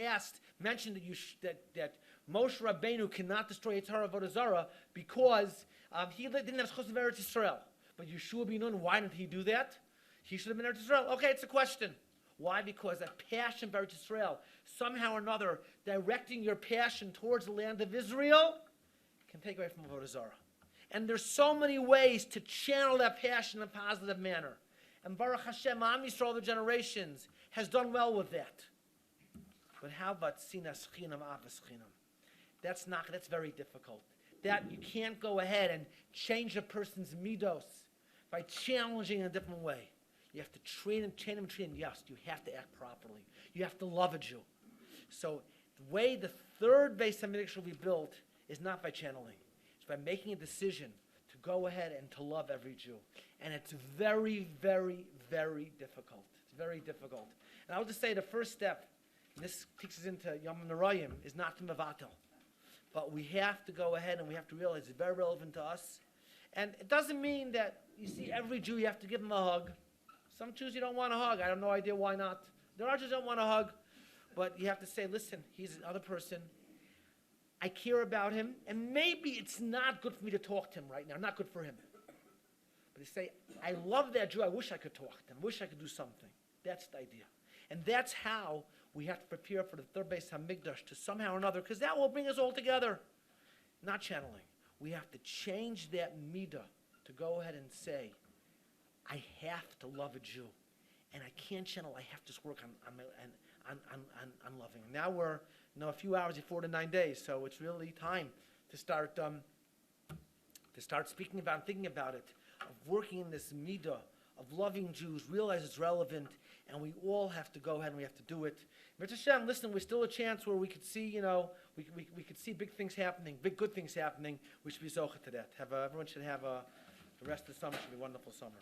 mentioned that Moshe Rabbeinu cannot destroy Yitzhar Avodah Zarah because he didn't have Chos of Eretz Yisrael. But Yeshua bin Nun, why didn't he do that? He should have been Eretz Yisrael. Okay, it's a question. Why? Because that passion for Eretz Yisrael, somehow or another, directing your passion towards the land of Israel, can take away from Avodah Zarah. And there's so many ways to channel that passion in a positive manner. And Baruch Hashem, Am Yisrael, the generations, has done well with that. But how about Sinas Chinam, Avas Chinam? That's very difficult. That you can't go ahead and change a person's midos by challenging in a different way. You have to train him. Yes, you have to act properly. You have to love a Jew. So the way the third Beis HaMikdash will be built is not by channeling. It's by making a decision to go ahead and to love every Jew. And it's very, very, very difficult. It's very difficult. And I'll just say the first step, and this takes us into Yom Narayim, is not to mevatel. But we have to go ahead and we have to realize it's very relevant to us. And it doesn't mean that you see every Jew, you have to give him a hug. Some Jews you don't want a hug. I have no idea why not. There are Jews who don't want a hug. But you have to say, listen, he's another person. I care about him, and maybe it's not good for me to talk to him right now. Not good for him. But they say, I love that Jew. I wish I could talk to him. I wish I could do something. That's the idea. And that's how we have to prepare for the third Beis HaMikdash to somehow or another, because that will bring us all together. Not channeling. We have to change that midah to go ahead and say, I have to love a Jew. And I can't channel. I have to just work on loving him. Now we're a few hours before the 9 days, so it's really time to start speaking about and thinking about it, of working in this midah, of loving Jews, realize it's relevant, and we all have to go ahead and we have to do it. Mitzvah Hashem, listen, we're still a chance where we could see, we could see big things happening, big good things happening. We should be zocheh to that. Everyone should have the rest of the summer should be a wonderful summer.